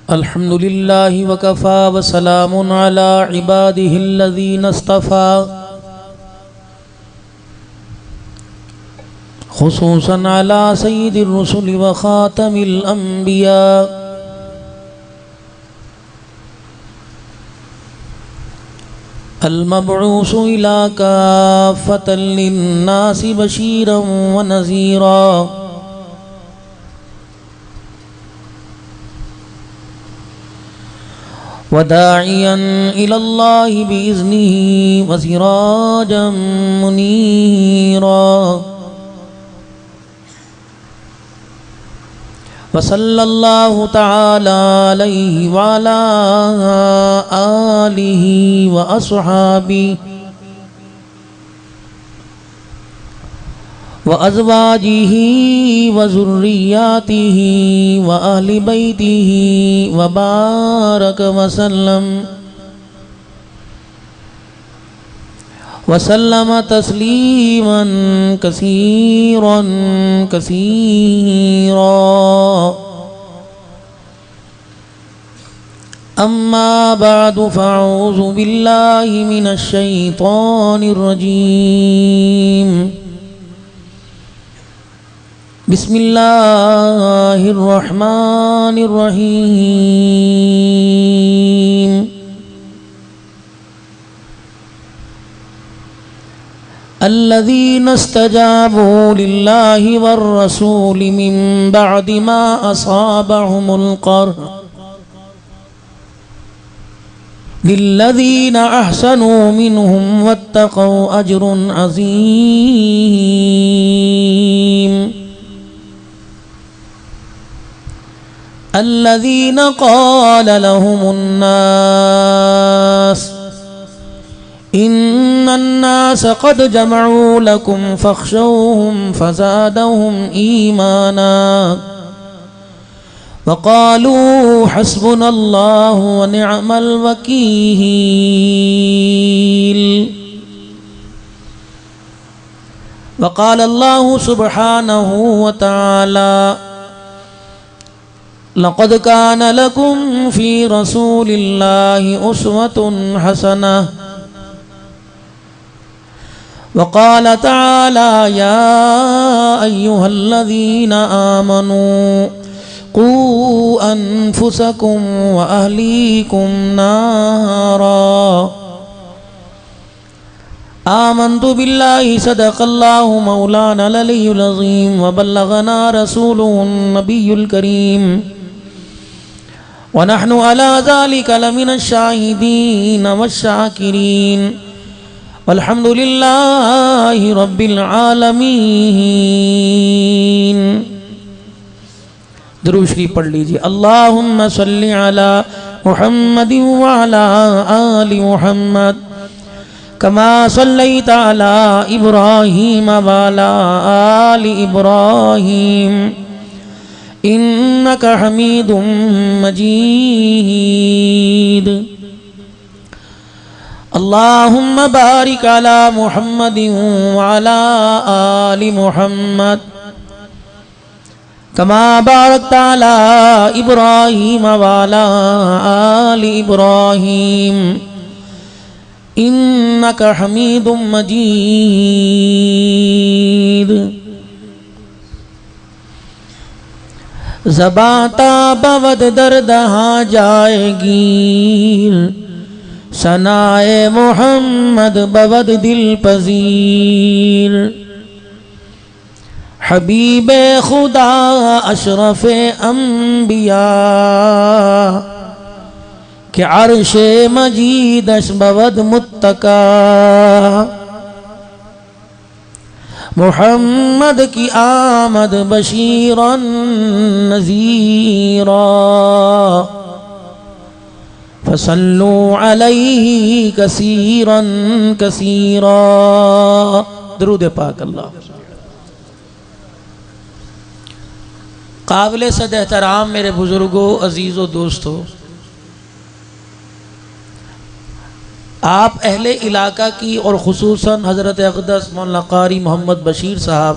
अल्हम्दुलिल्लाहि वकफ़ा वसलामुन अला इबादिहिल्लज़ीना इस्तफ़ा खुसूसन अला सय्यिदिर रुसुलि व ख़ातमिल अंबिया अल-मबऊसु इला काफ़्फ़तल लिन्नासि बशीरन व नज़ीरा वदाइयन इलल्लाहि बिइज़्निही व सिराजम मुनीरा व सल्लल्लाहु तआला अलैहि व अला आलिहि व अस्हाबिही व अज़वाजिही व ज़ुर्रिय्यातिही व अहलि बैतिही व बारक वसल्लम तस्लीमन कसीरन कसीरा। अम्मा बअदु फ़अऊज़ु बिल्लाहि मिनश शैतानिर रजीम। बिस्मिल्लाहिर रहमानिर रहीम। अल्लज़ीना इस्तजाबू लिल्लाहि वर रसूलि मिन बअदि मा असाबहुमुल क़र्ह लिल्लज़ीना अहसनू मिनहुम वत्तक़ौ अज्रुन अज़ीम। अल्लज़ीना क़ाल लहुमुन्नास इन्नन्नास क़द जमअू लकुम फ़ख़्शौहुम फ़ज़ादहुम ईमाना वक़ालू हस्बुनल्लाहु व निअमल वकील। वक़ाल अल्लाहु सुब्हानहु व तआला लक़द कान लकुम फ़ी रसूलिल्लाहि उस्वतुन हसनह। वक़ाल तआला या अय्युहल्लज़ीना आमनू क़ू अन्फुसकुम व अहलीकुम नारा। आमन्तु बिल्लाहि सदक़ल्लाहु मौलाना अल-अलियुल अज़ीम व बल्लगना रसूलुहुन नबियुल करीम व नहनु अला ज़ालिका लमिनश शाहिदीन वश-शाकिरीन वल्हम्दुलिल्लाहि रब्बिल आलमीन। दुरूद शरीफ पढ़ लीजिए। अल्लाहुम्मा सल्लि अला मुहम्मदिन व अला आलि मुहम्मद कमा सल्लैता अला इब्राहीम व अला आलि इब्राहीम इन्नका हमीदुम मजीद। अल्लाहुम्मा बारिक अला मुहम्मदिन व अला आलि मुहम्मद कमा बारकता अला इब्राहीम व अला आलि इब्राहीम इन्नका हमीदुम मजीद। ज़बां ताबवद दर्दहा जाएगी सनाए मोहम्मद बवद दिल पजीर। हबीबे खुदा अशरफे अंबिया के अर्शे मजीदश बवद मुत्तका। मुहम्मद की आमद बशीरन नज़ीरा फसल्लू अलैहि कसीरन कसीरा। दरूद पाक अल्लाह। काबिल सद एहतराम मेरे बुजुर्गों, अजीज़ों, दोस्तों, आप अहले इलाका की और खुसूसन हज़रत अक़दस मौलाना क़ारी मोहम्मद बशीर साहब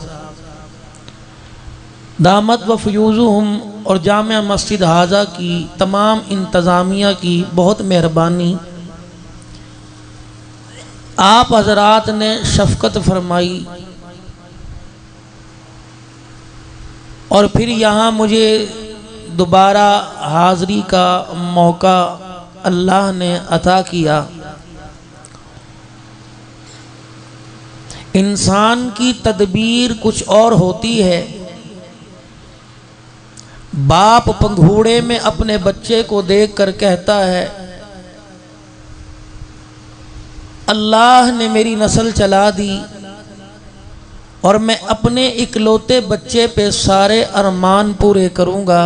दामत व फ़यूज़ुहुम और जामिया मस्जिद हाजा की तमाम इंतज़ामिया की बहुत मेहरबानी। आप हज़रात ने शफ़क़त फरमाई और फिर यहाँ मुझे दोबारा हाज़री का मौका अल्लाह ने अता किया। इंसान की तदबीर कुछ और होती है। बाप पंघूड़े में अपने बच्चे को देखकर कहता है, अल्लाह ने मेरी नस्ल चला दी और मैं अपने इकलौते बच्चे पे सारे अरमान पूरे करूंगा।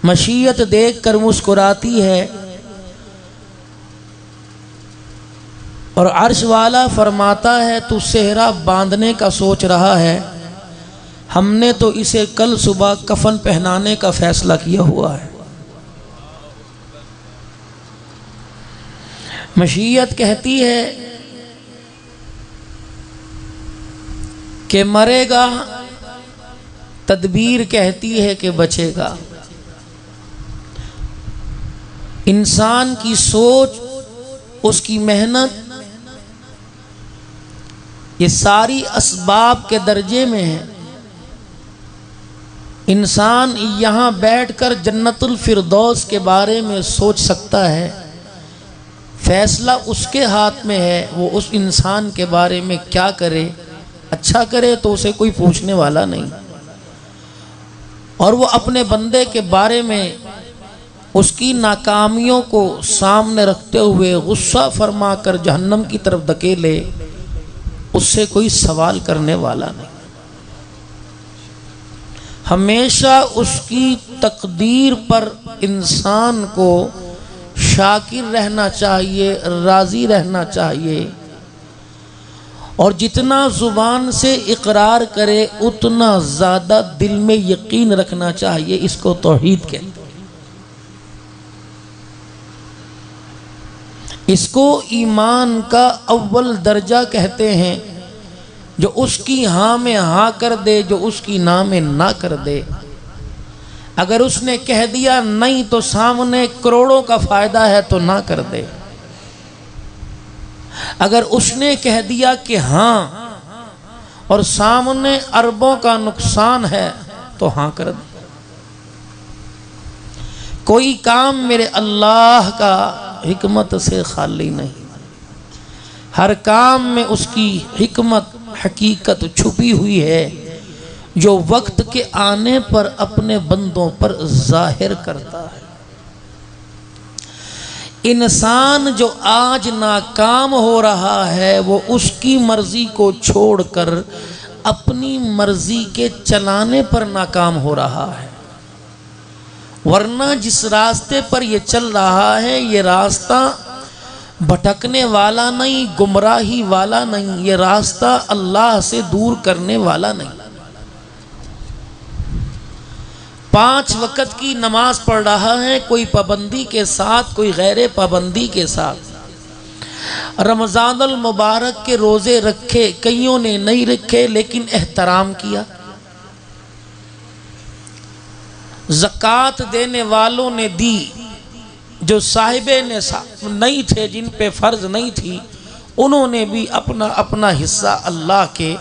मशीयत देखकर मुस्कुराती है और अर्श वाला फरमाता है, तू सेहरा बांधने का सोच रहा है, हमने तो इसे कल सुबह कफन पहनाने का फैसला किया हुआ है। मशीयत कहती है कि मरेगा, तदबीर कहती है कि बचेगा। इंसान की सोच, उसकी मेहनत, ये सारी असबाब के दर्जे में है। इंसान यहाँ बैठकर जन्नतुल फिरदौस के बारे में सोच सकता है, फैसला उसके हाथ में है। वो उस इंसान के बारे में क्या करे, अच्छा करे तो उसे कोई पूछने वाला नहीं, और वो अपने बंदे के बारे में उसकी नाकामियों को सामने रखते हुए गुस्सा फरमा कर जहन्नम की तरफ धकेले, उससे कोई सवाल करने वाला नहीं। हमेशा उसकी तकदीर पर इंसान को शाकिर रहना चाहिए, राज़ी रहना चाहिए, और जितना ज़ुबान से इकरार करे उतना ज़्यादा दिल में यकीन रखना चाहिए। इसको तौहीद कहते हैं। इसको ईमान का अव्वल दर्जा कहते हैं। जो उसकी हाँ में हाँ कर दे, जो उसकी ना में ना कर दे। अगर उसने कह दिया नहीं तो सामने करोड़ों का फायदा है तो ना कर दे। अगर उसने कह दिया कि हाँ और सामने अरबों का नुकसान है तो हाँ कर दे। कोई काम मेरे अल्लाह का हिकमत से खाली नहीं। हर काम में उसकी हिकमत, हकीकत छुपी हुई है, जो वक्त के आने पर अपने बंदों पर जाहिर करता है। इंसान जो आज नाकाम हो रहा है वो उसकी मर्जी को छोड़कर अपनी मर्जी के चलाने पर नाकाम हो रहा है। वरना जिस रास्ते पर ये चल रहा है, ये रास्ता भटकने वाला नहीं, गुमराही वाला नहीं, ये रास्ता अल्लाह से दूर करने वाला नहीं। 5 वक़्त की नमाज पढ़ रहा है, कोई पाबंदी के साथ, कोई गैर पाबंदी के साथ। रमज़ानुल मुबारक के रोज़े रखे, कईयों ने नहीं रखे लेकिन एहतराम किया। ज़कात देने वालों ने दी, जो साहिबे ने नहीं थे, जिन पे फ़र्ज नहीं थी, उन्होंने भी अपना अपना हिस्सा अल्लाह के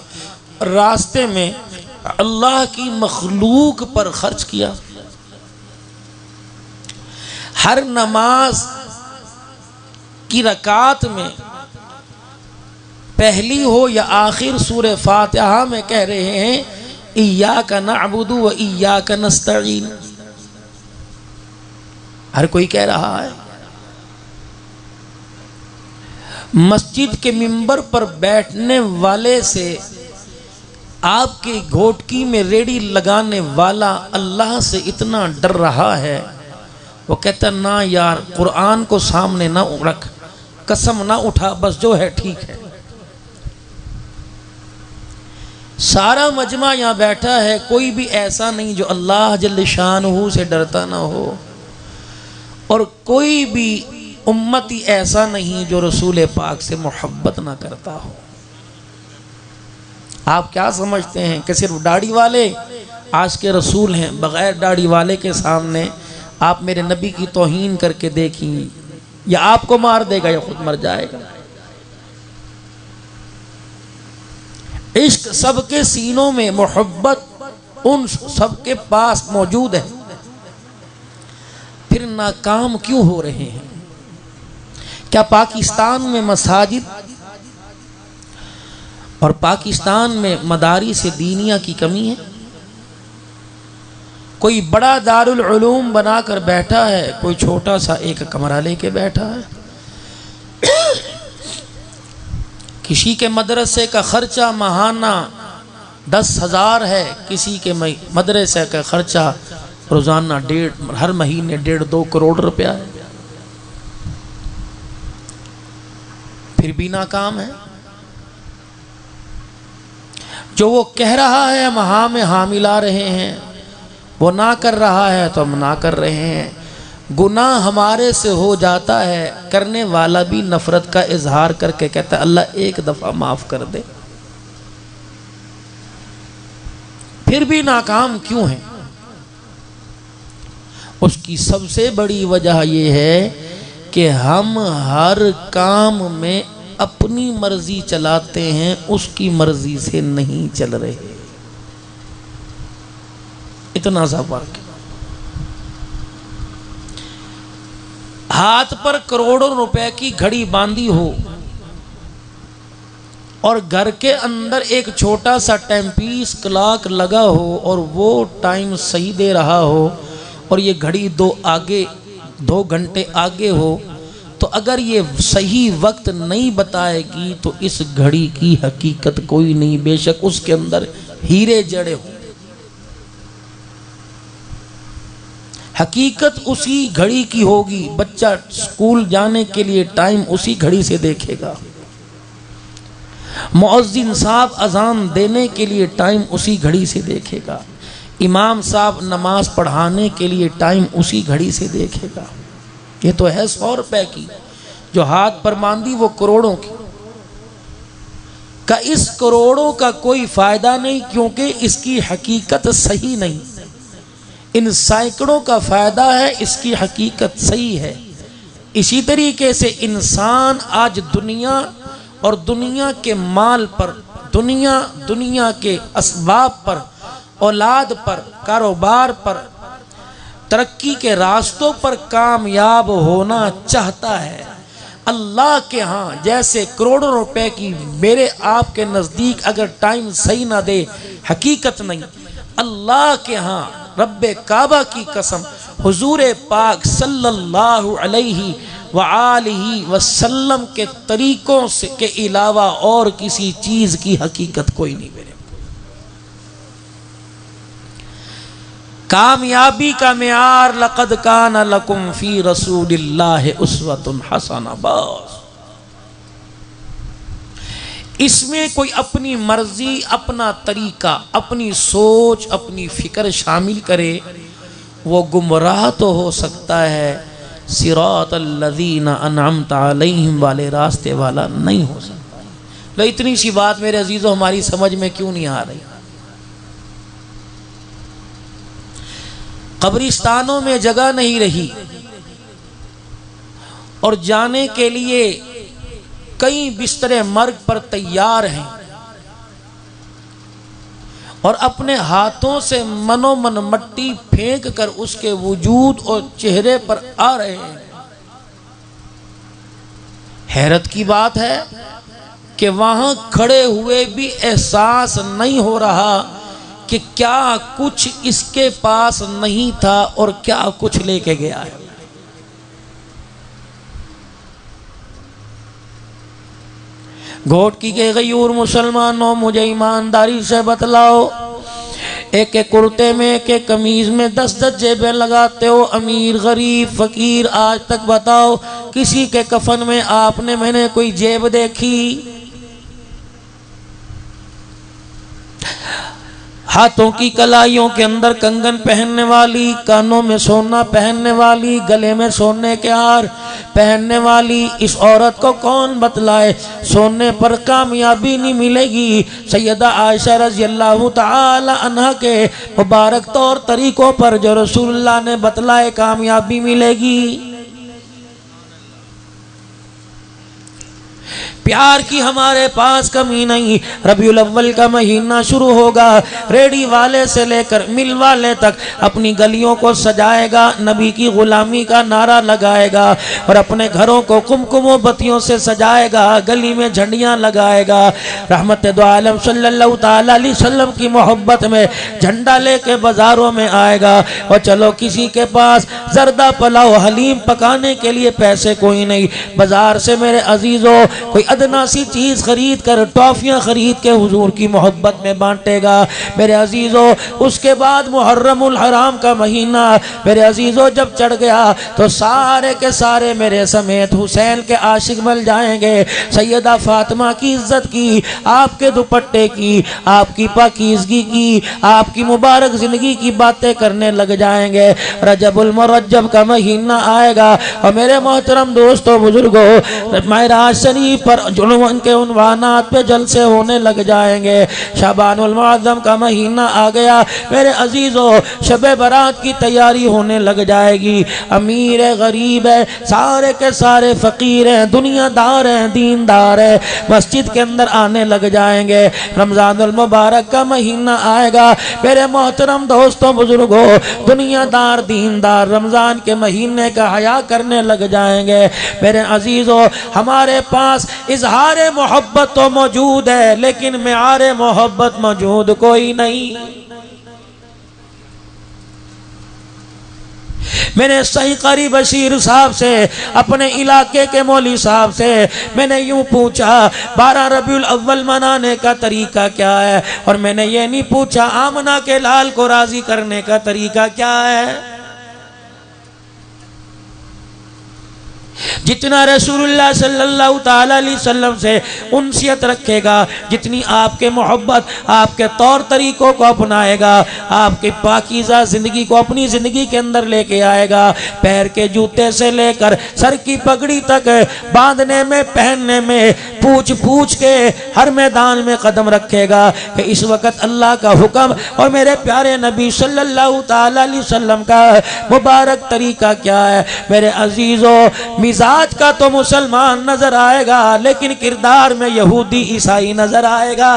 रास्ते में, अल्लाह की मखलूक पर खर्च किया। हर नमाज की रकात में पहली हो या आखिर सूरह फातिहा में कह रहे हैं, इय्याका नअबुदु व इय्याका नस्तईन। हर कोई कह रहा है। मस्जिद के मिंबर पर बैठने वाले से आपके घोटकी में रेड़ी लगाने वाला अल्लाह से इतना डर रहा है, वो कहता ना यार, कुरान को सामने ना रख, कसम ना उठा, बस जो है ठीक है। सारा मजमा यहाँ बैठा है, कोई भी ऐसा नहीं जो अल्लाह जल्ल शानहू से डरता ना हो, और कोई भी उम्मती ऐसा नहीं जो रसूल पाक से मोहब्बत ना करता हो। आप क्या समझते हैं कि सिर्फ दाढ़ी वाले आज के रसूल हैं? बगैर दाढ़ी वाले के सामने आप मेरे नबी की तौहीन करके देखिए, या आपको मार देगा या खुद मर जाएगा। इश्क सबके सीनों में, मोहब्बत उन सबके पास मौजूद है, फिर नाकाम क्यों हो रहे हैं? क्या पाकिस्तान में मसाजिद और पाकिस्तान में मदारिस दीनिया की कमी है? कोई बड़ा दारुल उलूम बनाकर बैठा है, कोई छोटा सा एक कमरा लेके बैठा है। किसी के मदरसे का खर्चा माहाना 10,000 है, किसी के मदरसे का खर्चा रोजाना हर महीने 1.5-2 करोड़ रुपया है, फिर भी नाकाम है। जो वो कह रहा है हम हाँ में हाँ मिला रहे हैं, वो ना कर रहा है तो हम ना कर रहे हैं। गुनाह हमारे से हो जाता है, करने वाला भी नफरत का इजहार करके कहता है अल्लाह एक दफा माफ कर दे, फिर भी नाकाम क्यों है? उसकी सबसे बड़ी वजह यह है कि हम हर काम में अपनी मर्जी चलाते हैं, उसकी मर्जी से नहीं चल रहे। इतना सा फर्क है। हाथ पर करोड़ों रुपए की घड़ी बांधी हो और घर के अंदर एक छोटा सा टाइमपीस क्लॉक लगा हो और वो टाइम सही दे रहा हो और ये घड़ी 2 घंटे आगे हो, तो अगर ये सही वक्त नहीं बताएगी तो इस घड़ी की हकीकत कोई नहीं, बेशक उसके अंदर हीरे जड़े हो। हकीकत उसी घड़ी की होगी। बच्चा स्कूल जाने के लिए टाइम उसी घड़ी से देखेगा, मुअज्जिन साहब अजान देने के लिए टाइम उसी घड़ी से देखेगा, इमाम साहब नमाज पढ़ाने के लिए टाइम उसी घड़ी से देखेगा। ये तो है 100 रुपए की जो हाथ पर बांधी, वो करोड़ों की का। इस करोड़ों का कोई फायदा नहीं, क्योंकि इसकी हकीकत सही नहीं। इन सैकड़ों का फायदा है, इसकी हकीकत सही है। इसी तरीके से इंसान आज दुनिया और दुनिया के माल पर, दुनिया के असबाब पर, औलाद पर, कारोबार पर, तरक्की के रास्तों पर कामयाब होना चाहता है। अल्लाह के यहाँ जैसे करोड़ों रुपए की मेरे आपके नज़दीक अगर टाइम सही ना दे, हकीकत नहीं, अल्लाह के यहाँ रब्बे काबा की कसम, हुजूर पाक सल्लल्लाहु अलैहि व आलिहि वसल्लम के तरीकों से के अलावा और किसी चीज़ की हकीकत कोई नहीं मेरे। कामयाबी का मेयार लक़द काना लकुम फी रसूलिल्लाहि उस्वतुन हसना, बस। इसमें कोई अपनी मर्जी, अपना तरीका, अपनी सोच, अपनी फिक्र शामिल करे, वो गुमराह तो हो सकता है, सिरातल लज़ीना अनअमता अलैहिम वाले रास्ते वाला नहीं हो सकता। लो इतनी सी बात मेरे अजीज़ों हमारी समझ में क्यों नहीं आ रही? कब्रिस्तानों में जगह नहीं रही और जाने के लिए कई बिस्तरे मर्ग पर तैयार हैं और अपने हाथों से मनोमन मट्टी फेंक कर उसके वजूद और चेहरे पर आ रहे हैं। हैरत की बात है कि वहां खड़े हुए भी एहसास नहीं हो रहा कि क्या कुछ इसके पास नहीं था और क्या कुछ लेके गया है। घोट की के गयूर मुसलमानों, मुझे ईमानदारी से बतलाओ, एक एक कुर्ते में, एक एक कमीज में 10-10 जेबें लगाते हो, अमीर गरीब फकीर, आज तक बताओ किसी के कफन में आपने मैंने कोई जेब हाथों की कलाइयों के अंदर कंगन पहनने वाली, कानों में सोना पहनने वाली, गले में सोने के हार पहनने वाली इस औरत को कौन बतलाए? सोने पर कामयाबी नहीं मिलेगी। सैयदा आयशा रज़ी अल्लाह ताला अन्हा के मुबारक तौर तरीकों पर जो रसूलुल्लाह ने बतलाए कामयाबी मिलेगी। प्यार की हमारे पास कमी नहीं। रबीउल अव्वल का महीना शुरू होगा, रेडी वाले से लेकर मिल वाले तक अपनी गलियों को सजाएगा, नबी की गुलामी का नारा लगाएगा और अपने घरों को कुमकुम बत्तियों से सजाएगा, गली में झंडियां लगाएगा। रहमत दो आलम सल्लल्लाहु ताला अलैहि वसल्लम की मोहब्बत में झंडा लेके बाजारों में आएगा। और चलो किसी के पास जर्दा पुलाव हलीम पकाने के लिए पैसे कोई नहीं, बाजार से मेरे अजीजों कोई अदना सी चीज खरीद कर, टॉफियां खरीद के हुजूर की मोहब्बत में बांटेगा। मेरे अजीजों उसके बाद मुहर्रमुल हराम का महीना मेरे अजीजों जब चढ़ गया तो सारे के सारे मेरे समेत हुसैन के आशिक बन जाएंगे। सैयदा फातिमा की इज्जत की, आपके दुपट्टे की, आपकी पाकीज़गी की, आपकी मुबारक जिंदगी की बातें करने लग जाएंगे। रजबुल मुरज्जब का महीना आएगा और मेरे मोहतरम दोस्तों बुजुर्गों, मेराज शरीफ पर जुल्मन के उन्वानात पे जलसे होने लग जाएंगे। शाबानुल मुअज़्ज़म का महीना आ गया मेरे अजीजों, शबे बारात की तैयारी होने लग जाएगी। अमीर है, गरीब है, सारे के सारे फकीर हैं, दुनियादार हैं, दीनदार है, मस्जिद के अंदर आने लग जाएंगे। रमजानुल मुबारक का महीना आएगा मेरे मोहतरम दोस्तों बुजुर्गों, दुनियादार दीनदार रमजान के महीने का हया करने लग जाएंगे। मेरे अजीजों हमारे पास इजहार मोहब्बत तो मौजूद है लेकिन मेआर मोहब्बत मौजूद कोई नहीं। मैंने सही कारी बशीर साहब से, अपने इलाके के मौली साहब से मैंने यूं पूछा 12 रबीउल अव्वल मनाने का तरीका क्या है, और मैंने ये नहीं पूछा आमना के लाल को राजी करने का तरीका क्या है। जितना रसूलुल्लाह सल्लल्लाहु ताला अलैहि वसल्लम से उनसियत रखेगा, जितनी आपके मोहब्बत आपके तौर तरीकों को अपनाएगा, आपके पाकीज़ा ज़िंदगी को अपनी ज़िंदगी के अंदर लेके आएगा, पैर के जूते से लेकर सर की पगड़ी तक बांधने में, पहनने में, पूछ पूछ के हर मैदान में कदम रखेगा कि इस वक्त अल्लाह का हुक्म और मेरे प्यारे नबी सल्लल्लाहु ताला अलैहि वसल्लम का मुबारक तरीका क्या है। मेरे अजीज़ों मिजाज का तो मुसलमान नजर आएगा लेकिन किरदार में यहूदी ईसाई नजर आएगा।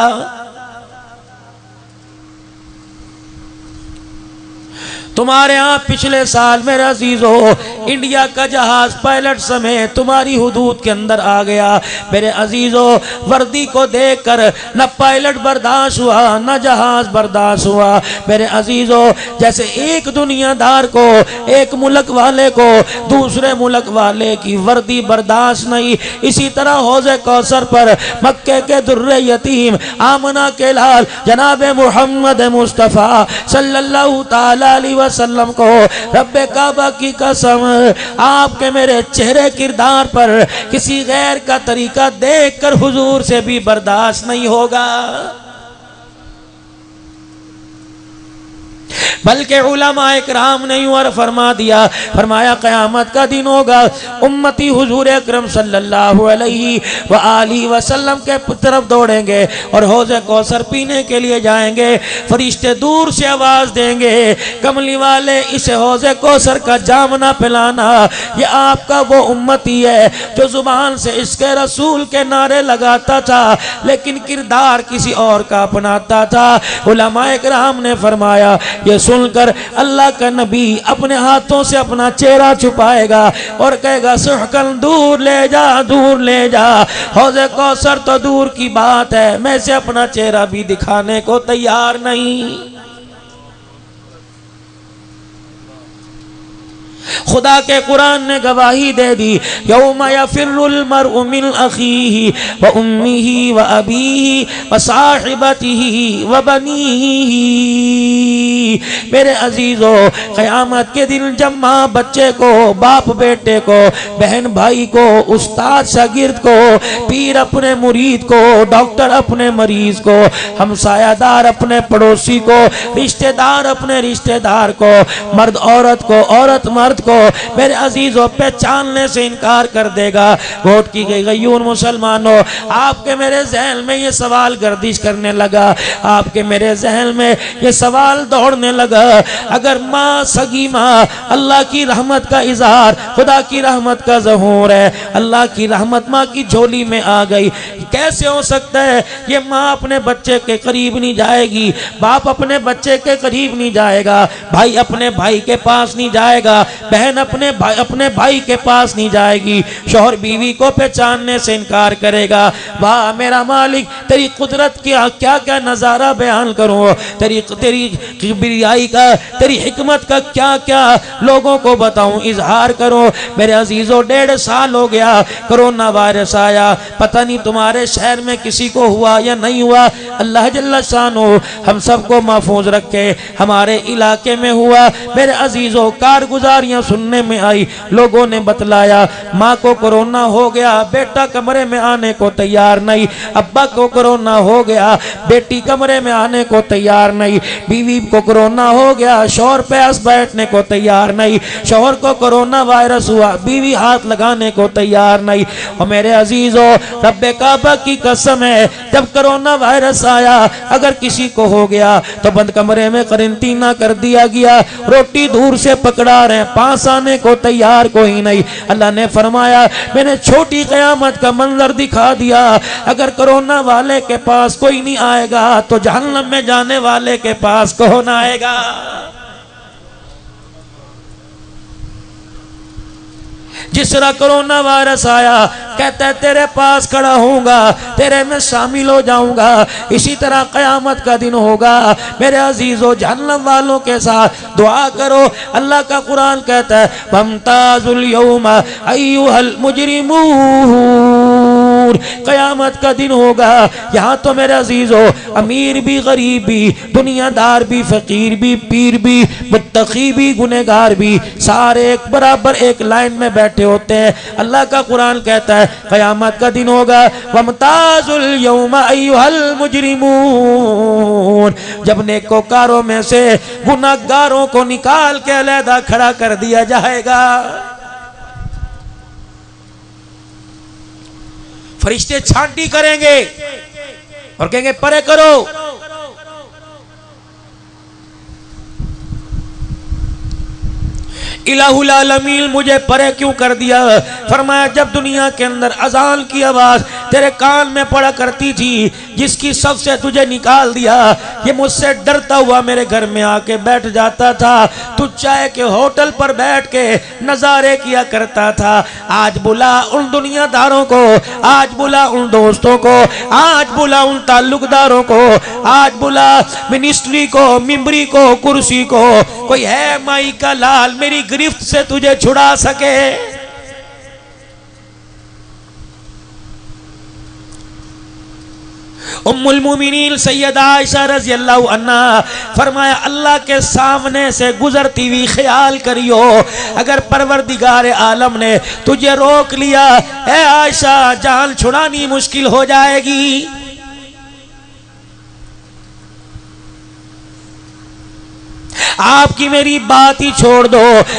तुम्हारे यहाँ पिछले साल मेरे अजीजों इंडिया का जहाज पायलट समेत तुम्हारी हुदूद के अंदर आ गया। मेरे अजीजों वर्दी को देखकर न पायलट बर्दाश्त हुआ न जहाज बर्दाश्त हुआ। मेरे अजीजों जैसे एक दुनियादार को, एक मुल्क वाले को दूसरे मुल्क वाले की वर्दी बर्दाश्त नहीं, इसी तरह हौज़े कौसर पर मक्के के दुर्रे यतीम आमना के लाल जनाब मोहम्मद मुस्तफ़ा सल्लल्लाहु ताला अलैहि वसल्लम को रब्बे काबा की कसम आपके मेरे चेहरे किरदार पर किसी गैर का तरीका देखकर हुजूर से भी बर्दाश्त नहीं होगा। बल्कि उलमा इकराम ने यूं फरमा दिया, फरमाया क़यामत का दिन होगा, उम्मती हुजूर अकरम सल्लल्लाहु अलैहि व आलिहि वसल्लम के तरफ दौड़ेंगे और हौज़े कौसर पीने के लिए जाएंगे। फरिश्ते दूर से आवाज देंगे, कमली वाले इसे हौज़े कौसर का जाम ना पिलाना, ये आपका वो उम्मती है जो जुबान से इसके रसूल के नारे लगाता था लेकिन किरदार किसी और का अपनाता था। उलमा इकराम ने फरमाया ये सुनकर अल्लाह का नबी अपने हाथों से अपना चेहरा छुपाएगा और कहेगा सुहकन दूर ले जा, दूर ले जा। हौज़े कौसर तो दूर की बात है, मैं से अपना चेहरा भी दिखाने को तैयार नहीं। खुदा के कुरान ने गवाही दे दी, यौम यफिरुल मरउ मिन अखीही व उम्मिही व अबीही व साहिबतिही व बनीही। मेरे अजीजों, क़यामत के दिन जब माँ बच्चे को, बाप बेटे को, बहन भाई को, उस्ताद शागिर्द को, पीर अपने मुरीद को, डॉक्टर अपने मरीज को, हमसायादार अपने पड़ोसी को, रिश्तेदार अपने रिश्तेदार को, मर्द औरत को, औरत मर्द को, मेरे अजीजों पहचानने से इनकार कर देगा। वोट की गई मुसलमानों, आपके मेरे जहन में ये सवाल गर्दिश करने लगा, आपके मेरे जहन में ये सवाल दौड़ने लगा, अगर माँ, सगी माँ, अल्लाह की रहमत का इजहार, खुदा की रहमत का ज़हूर है, अल्लाह की रहमत माँ की झोली में आ गई, कैसे हो सकता है ये माँ अपने बच्चे के करीब नहीं जाएगी, बाप अपने बच्चे के करीब नहीं जाएगा, भाई अपने भाई के पास नहीं जाएगा, बहन अपने भाई के पास नहीं जाएगी, शौहर बीवी को पहचानने से इनकार करेगा। वाह मेरा मालिक, तेरी कुदरत क्या क्या क्या नज़ारा बयान करूँ, तेरी किबरियाई का, तेरी हिकमत का क्या क्या लोगों को बताऊं, इजहार करो। मेरे अजीजों 1.5 साल हो गया, कोरोना वायरस आया, पता नहीं तुम्हारे शहर में किसी को हुआ या नहीं हुआ, अल्लाह जल्ला शानो हम सबको महफूज रखे। हमारे इलाके में हुआ मेरे अजीजों, कारगुजारियां सुनने में आई, लोगों ने बतलाया माँ को कोरोना हो गया, बेटा कमरे में आने को तैयार नहीं, अब्बा को कोरोना हो गया, बेटी कमरे में आने को तैयार नहीं, बीवी को कोरोना हो गया, शौहर पास बैठने को तैयार नहीं, शौहर को कोरोना वायरस हुआ, बीवी हाथ लगाने को तैयार नहीं। और मेरे अजीजों, रब्बे काबा की कसम है, जब कोरोना वायरस आया अगर किसी को हो गया तो बंद कमरे में क्वारंटीना कर दिया गया, रोटी दूर से पकड़ा रहे, पास आने को तैयार कोई नहीं। अल्लाह ने फरमाया मैंने छोटी क़यामत का मंजर दिखा दिया, अगर कोरोना वाले के पास कोई नहीं आएगा तो जहन्नम में जाने वाले के पास कौन आएगा। जिस तरह कोरोना वायरस आया, कहता है तेरे पास खड़ा होऊंगा, तेरे में शामिल हो जाऊंगा, इसी तरह क़यामत का दिन होगा। मेरे अजीजों, जहन्नम वालों के साथ दुआ करो। अल्लाह का कुरान कहता है वमताजुल यौमा अय्युहल मुजरिमून, क़यामत का दिन होगा। यहाँ तो मेरे अजीजों, अमीर भी, गरीब भी, दुनियादार भी, फकीर भी, पीर भी, मुत्तकी भी, गुनहगार भी, सारे एक बराबर एक लाइन में बैठे होते हैं। अल्लाह का कुरान कहता है क़यामत का दिन होगा वमताजुल यौमा अय्युहल मुजरिमून, जब नेकोकारों में से गुनहगारों को निकाल के अलहदा खड़ा कर दिया जाएगा। फरिश्ते छांटी करेंगे और कहेंगे परे करो। इलाहुल आलमीन मुझे परे क्यों कर दिया? फरमाया जब दुनिया के अंदर अजान की आवाज तेरे कान में पड़ा करती थी, जिसकी सबसे तुझे निकाल दिया, ये मुझसे डरता हुआ मेरे घर में आके बैठ जाता था, तू चाय के होटल पर बैठ के नजारे किया करता था। आज बुला उन दुनियादारों को, आज बुला उन दोस्तों को, आज बुला उन ताल्लुकदारों को, आज बुला मिनिस्ट्री को, मिंबरी को, कुर्सी को, कोई है माई का लाल मेरी गिरफ्त से तुझे छुड़ा सके। उम्मुल मोमिनीन सैयदा आयशा रज़ियल्लाहु अन्हा फरमाया अल्लाह के सामने से गुजरती हुई ख्याल करियो, अगर परवरदिगार आलम ने तुझे रोक लिया, ए आयशा जान छुड़ानी मुश्किल हो जाएगी। आपकी मेरी बात ही छोड़ दो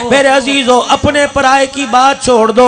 मेरे अजीजों, अपने पराये की बात छोड़ दो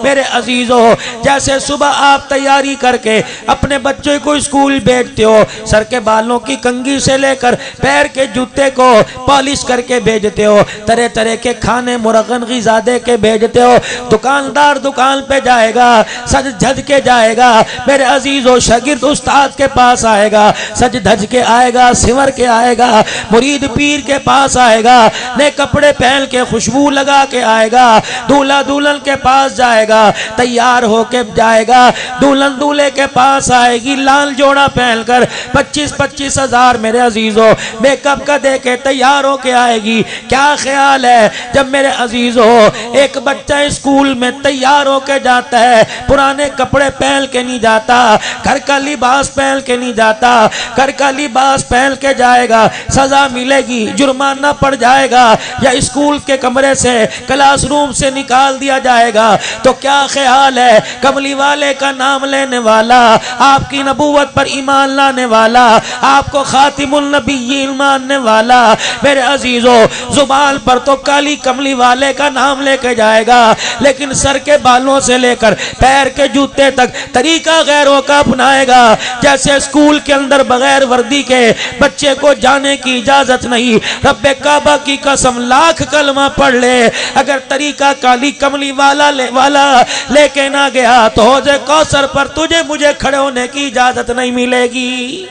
मेरे अजीजों। जैसे सुबह आप तैयारी करके अपने बच्चे को स्कूल भेजते हो, सर के बालों की कंघी से लेकर पैर के जूते को पॉलिश करके भेजते हो, तरह तरह के खाने मुरगन ग़िज़ा दे के भेजते हो, दुकानदार दुकान पे जाएगा, सज धज के जाएगा मेरे अजीजों, शागिर्द उस्ताद के पास आएगा, सज धज के आएगा, सिमर के आएगा, मुरीद पीर के पास पास आएगा, नए कपड़े पहन के खुशबू लगा के आएगा, दूल्हा दुल्हन के पास जाएगा, तैयार होके जाएगा, दुल्हन दूल्हे के पास आएगी लाल जोड़ा पहनकर, 25-25 हजार मेरे अजीजों मेकअप का दे के तैयार होके आएगी। क्या ख्याल है जब मेरे अजीजों एक बच्चा स्कूल में तैयार होके जाता है, पुराने कपड़े पहन के नहीं जाता, घर का लिबास पहन के नहीं जाता, घर का लिबास पहन के जाएगा, सजा मिलेगी, जुर्माना पड़ जाएगा या स्कूल के कमरे से क्लासरूम से निकाल दिया जाएगा। तो क्या ख्याल है कमली वाले का नाम लेने वाला, आपकी नबूवत पर ईमान लाने वाला, आपको खातिमुल नबीयीन मानने वाला मेरे अजीजों जुबान पर तो काली कमली वाले का नाम लेके जाएगा, लेकिन सर के बालों से लेकर पैर के जूते तक तरीका गैरों का अपनाएगा। जैसे स्कूल के अंदर बगैर वर्दी के बच्चे को जाने की इजाजत नहीं, रब्बे काबा की कसम लाख कलमा पढ़ ले, अगर तरीका काली कमली वाला लेके ना गया तो हौज़े कौसर पर तुझे मुझे खड़े होने की इजाजत नहीं मिलेगी।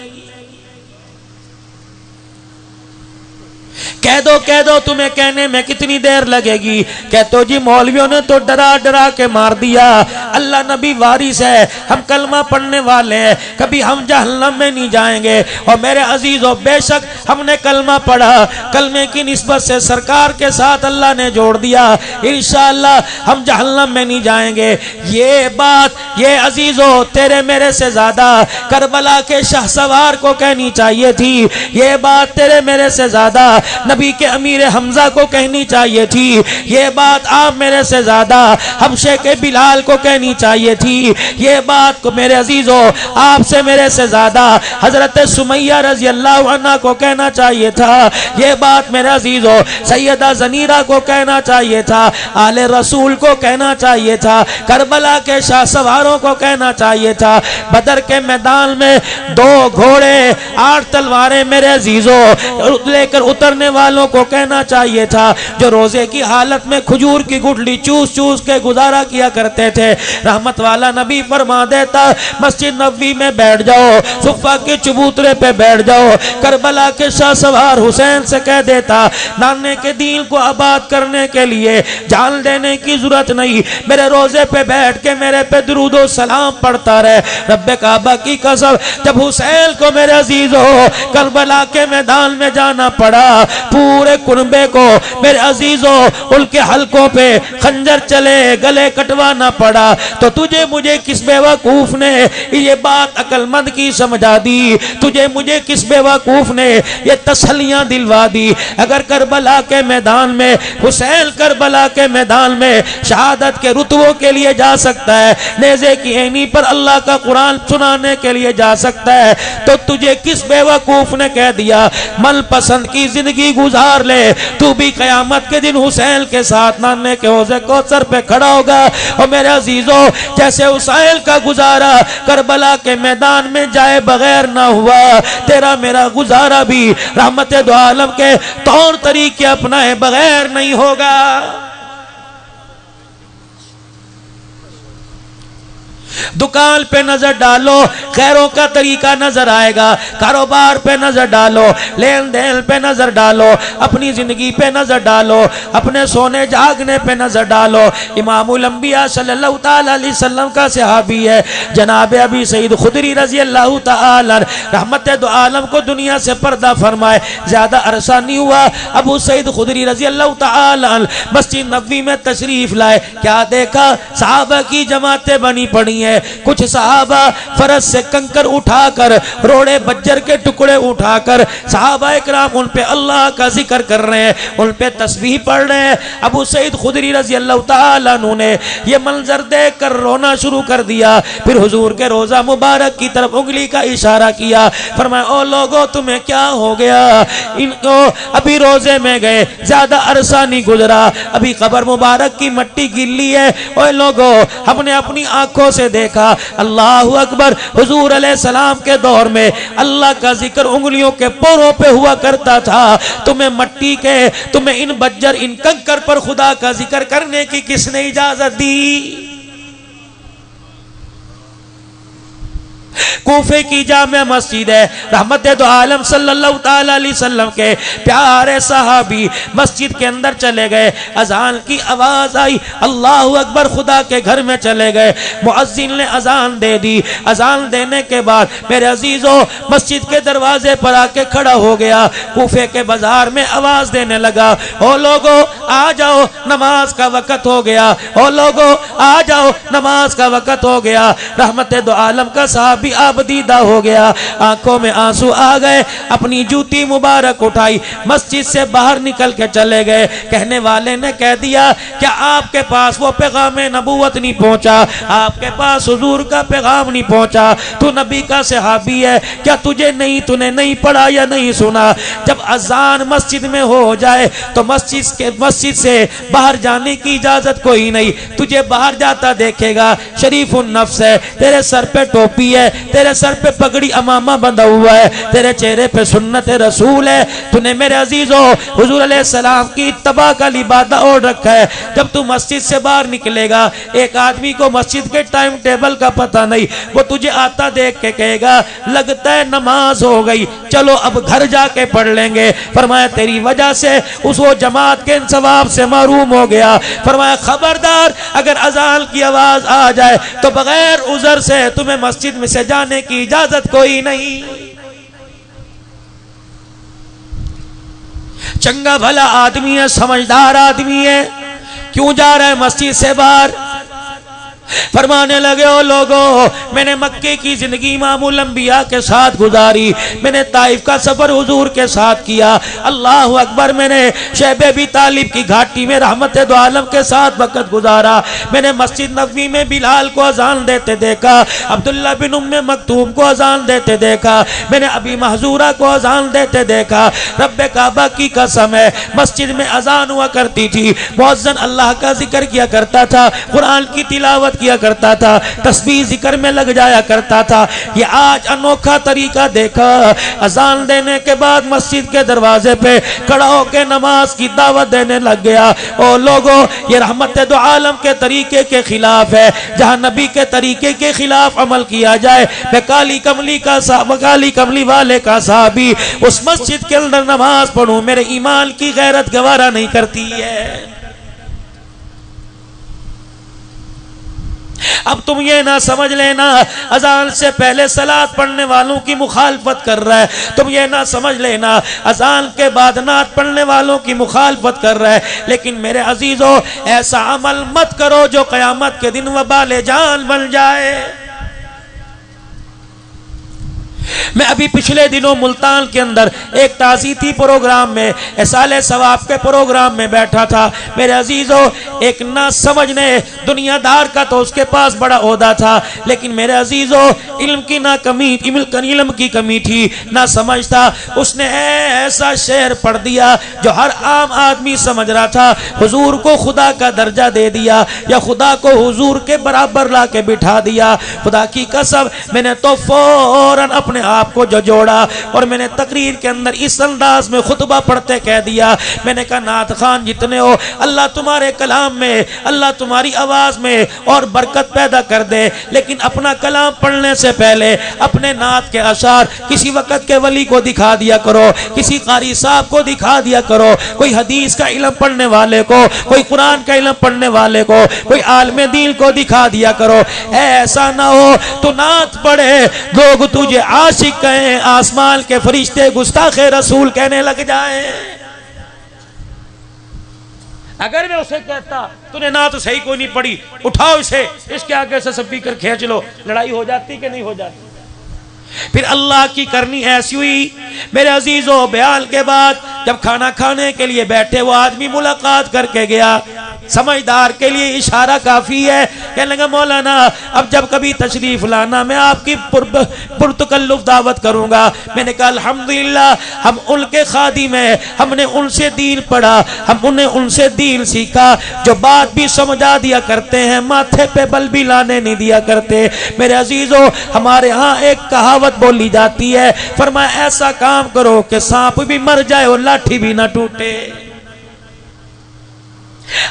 कह दो तुम्हें कहने में कितनी देर लगेगी? कह तो जी मौलवियों ने तो डरा डरा के मार दिया, अल्लाह नबी वारिस है, हम कलमा पढ़ने वाले हैं, कभी हम जहन्नम में नहीं जाएंगे। और मेरे अजीजों बेशक हमने कलमा पढ़ा, कलमे की निस्बत से सरकार के साथ अल्लाह ने जोड़ दिया, इंशाअल्लाह हम जहन्नम में नहीं जाएंगे। ये बात ये अजीजों तेरे मेरे से ज्यादा करबला के शाहसवार को कहनी चाहिए थी, ये बात तेरे मेरे से ज्यादा नबी के अमीर हमजा को कहनी चाहिए थी, ये बात आप मेरे से ज्यादा हबशे के बिलाल को कहनी चाहिए थी, ये बात को मेरे अजीजों आपसे मेरे से ज्यादा हजरत सुमैया रजी अल्लाह अन्हा को कहना चाहिए था, ये बात मेरे अजीजों सैयदा जनीरा को कहना चाहिए था, आले रसूल को कहना चाहिए था, करबला के शाह सवारों को कहना चाहिए था, बदर के मैदान में 2 घोड़े 8 तलवारें मेरे अजीजों लेकर उतरने वालों को कहना चाहिए था, जो रोजे की हालत में खजूर की गुठली चूस चूस के गुजारा किया करते थे। रहमत वाला नबी फरमा देता मस्जिद नबवी में बैठ जाओ, सुफ़ा के चबूतरे पे बैठ जाओ, करबला के शाह सवार हुसैन से कह देता नाने के दीन को आबाद करने के लिए जान देने की जरूरत नहीं, मेरे रोजे पे बैठ के मेरे पे दुरूदो सलाम पढ़ता रहे। रब्बे काबा की कसम जब हुसैन को मेरे अजीजों करबला के मैदान में जाना पड़ा, पूरे कुनबे को मेरे अजीजों उनके हलकों पे खंजर चले गले कटवाना पड़ा, तो तुझे मुझे किस बेवकूफ ने ये बात अकलमंद की समझा दी, तुझे मुझे किस बेवकूफ ने ये तसल्लियां दिलवा दी। अगर करबला के मैदान में हुसैन करबला के मैदान में शहादत के रुतबों के लिए जा सकता है, नेज़े की ऐनी पर अल्लाह का कुरान सुनाने के लिए जा सकता है, तो तुझे किस बेवकूफ ने कह दिया मन पसंद की जिंदगी गुजार ले, तू भी कयामत के दिन हुसैन के साथ नाने के हौज़े कौसर पे खड़ा होगा। और मेरे अजीजों जैसे हुसैन का गुजारा करबला के मैदान में जाए बगैर ना हुआ, तेरा मेरा गुजारा भी रहमत दो आलम के तौर तरीके अपनाए बगैर नहीं होगा। दुकान पे नजर डालो, खैरों का तरीका नजर आएगा, कारोबार पे नजर डालो, लेन देन पे नजर डालो, अपनी जिंदगी पे नजर डालो, अपने सोने जागने पे नजर डालो। इमामुल अंबिया सल्लल्लाहु ताला अलैहि वसल्लम का सहाबी है जनाब अबी सईद खुदरी रजी अल्लाह ताला रहमत दो आलम को दुनिया से पर्दा फरमाए, ज्यादा अरसा नहीं हुआ अबू सईद खुदरी रजी अल्लाह ताला मस्जिद नबवी में तशरीफ लाए। क्या देखा? सहाबा की जमातें बनी पड़ी है, कुछ सहाबा फरस से कंकर उठाकर रोड़े बज्जर के टुकड़े उठाकर सहाबा इकराम उन पे अल्लाह का जिक्र कर रहे हैं, उन पे तस्बीह पढ़ रहे हैं। अबू सईद खुदरी रजी अल्लाह ताला अन्हु ने ये मंजर देख कर रोना शुरू कर दिया, फिर हुजूर के रोजा मुबारक की तरफ उंगली का इशारा किया, फरमाया ओ लोगों तुम्हें क्या हो गया, इनको अभी रोजे में गए ज्यादा अरसा नहीं गुजरा, अभी कब्र मुबारक की मट्टी गिल्ली है, ओ लोगों हमने अपनी आंखों से देखा अल्लाह अकबर हुजूर अलैहिस्सलाम के दौर में अल्लाह का जिक्र उंगलियों के पोरों पे हुआ करता था, तुम्हें मट्टी के तुम्हें इन बज्जर इन कंकर पर खुदा का जिक्र करने की किसने इजाजत दी? कूफे की जामे मस्जिद है, रहमत दो आलम सल्लल्लाहु ताला अलैहि वसल्लम के प्यारे सहाबी मस्जिद के अंदर चले गए। अजान की आवाज आई, अल्लाहु अकबर, खुदा के घर में चले गए। मुअज्जिन ने अजान दे दी। अजान देने के बाद मेरे अजीजों मस्जिद के दरवाजे पर आके खड़ा हो गया। कूफे के बाजार में आवाज देने लगा, ओ लोगो आ जाओ, नमाज का वक़्त हो गया। ओ लोगो आ जाओ, नमाज का वक़्त हो गया। रहमत दो आलम का साहबी आबदीदा हो गया, आंखों में आंसू आ गए। अपनी जूती मुबारक उठाई, मस्जिद से बाहर निकल के चले गए। कहने वाले ने कह दिया, क्या आपके पास वो पैगाम नबूवत नहीं पहुंचा? आपके पास हुजूर का पैगाम नहीं पहुंचा? तू नबी का सहाबी है, क्या तूने नहीं पढ़ा या नहीं सुना? जब अजान मस्जिद में हो जाए तो मस्जिद से बाहर जाने की इजाजत कोई नहीं। तुझे बाहर जाता देखेगा, शरीफुन नफ्स है, तेरे सर पे टोपी है, तेरे सर पे पगड़ी अमामा बंधा हुआ है, तेरे चेहरे पे सुन्नत रसूल है। तूने मेरे अजीजों हुजूर अलैहि सलाम की इत्तबा का लिबादा ओढ़ रखा है। जब तू मस्जिद से बाहर निकलेगा, एक आदमी को मस्जिद के टाइम टेबल का पता नहीं, वो तुझे आता देख के कहेगा, लगता है नमाज हो गई, चलो अब घर जाके पढ़ लेंगे। फरमाया तेरी वजह से उस वो जमात के सवाब से महरूम हो गया। फरमाया खबरदार, अगर अजान की आवाज आ जाए तो बगैर उज़र से तुम्हें मस्जिद में से जाने की इजाजत कोई नहीं। चंगा भला आदमी है, समझदार आदमी है, क्यों जा रहा है मस्जिद से बाहर? फरमाने लगे, ओ लोगों, मैंने मक्के की जिंदगी मामूल अंबिया के साथ गुजारी, मैंने ताइफ का सफर हुजूर के साथ किया, अल्लाह अकबर, मैंने शैब अबी तालिब की घाटी में रहमत दो आलम के साथ वक़्त गुजारा, मैंने मस्जिद नबवी में बिलाल को अजान देते देखा, अब्दुल्ला बिन उम्मे मक्तूम को अजान देते देखा, मैंने अबी महजूरा को अजान देते देखा। रब्बे काबा की कसम है, मस्जिद में अजान हुआ करती थी, मुअज्जिन अल्लाह का जिक्र किया करता था, कुरान की तिलावत किया करता था, तस्बीह जिक्र में लग जाया करता था। ये आज अनोखा तरीका देखा, अजान देने के बाद मस्जिद के दरवाजे पे खड़ा होकर नमाज की दावत देने लग गया। ओ लोगों, ये रहमत दो आलम के तरीके के खिलाफ है। जहां नबी के तरीके के खिलाफ अमल किया जाए, मैं काली कमली वाले का साहबी उस मस्जिद के अंदर नमाज पढ़ूं, मेरे ईमान की गैरत गवारा नहीं करती है। अब तुम ये ना समझ लेना अजान से पहले सलात पढ़ने वालों की मुखालफत कर रहा है, तुम ये ना समझ लेना अजान के बाद नात पढ़ने वालों की मुखालफत कर रहा है। लेकिन मेरे अजीजों, ऐसा अमल मत करो जो क़यामत के दिन वबाले जान बन जाए। मैं अभी पिछले दिनों मुल्तान के अंदर एक ताज़ीती प्रोग्राम में, साले सवाब के प्रोग्राम में बैठा था। मेरे अजीजों, एक ना समझने दुनियादार का तो उसके पास बड़ा ओहदा था, लेकिन मेरे अजीजों इल्म की कमी थी, ना समझता। उसने ऐसा शेर पढ़ दिया जो हर आम आदमी समझ रहा था, हुजूर को खुदा का दर्जा दे दिया या खुदा को हुजूर के बराबर ला के बिठा दिया। खुदा की कसम, मैंने तो फौरन अपने आप को जो जोड़ा और मैंने तकरीर के अंदर इस अंदाज में खुतबा पढ़ते कह दिया, मैंने कहा नात खान जितने हो, अल्लाह तुम्हारे कलाम में, अल्लाह तुम्हारी आवाज में और बरकत पैदा कर दे, लेकिन अपना कलाम पढ़ने से पहले अपने नात के अशार किसी वक़्त के वली को दिखा दिया करो, किसी कारी साहब को दिखा दिया करो, कोई हदीस का इल्म पढ़ने वाले को, कोई कुरान का इल्म पढ़ने वाले को, कोई आलिम दीन को दिखा दिया करो। ऐसा ना हो तो नात पढ़े, लोग तुझे आशिक कहें, आसमान के फरिश्ते गुस्ताखे रसूल कहने लग जाएं। अगर मैं उसे कहता तूने ना तो सही कोई नहीं पढ़ी, उठाओ इसे, इसके आगे से स्पीकर खींच लो, लड़ाई हो जाती कि नहीं हो जाती? फिर अल्लाह की करनी ऐसी हुई मेरे अजीजों, बयान के बाद जब खाना खाने के लिए बैठे, वो आदमी मुलाकात करके गया। समझदार के लिए इशारा काफी है। कहने लगा, मौलाना अब जब कभी तशरीफ लाना मैं आपकी पुरतकल्लुफ दावत करूंगा। मैंने कहा अल्हम्दुलिल्लाह, हम उनके खादिम हैं, हमने उनसे दीन पढ़ा, हमने उनसे दीन सीखा, जो बात भी समझा दिया करते हैं, माथे पे बल भी लाने नहीं दिया करते। मेरे अजीजों, हमारे यहाँ एक कहावत बोली जाती है, फरमाया ऐसा काम करो कि सांप भी मर जाए और लाठी भी ना टूटे।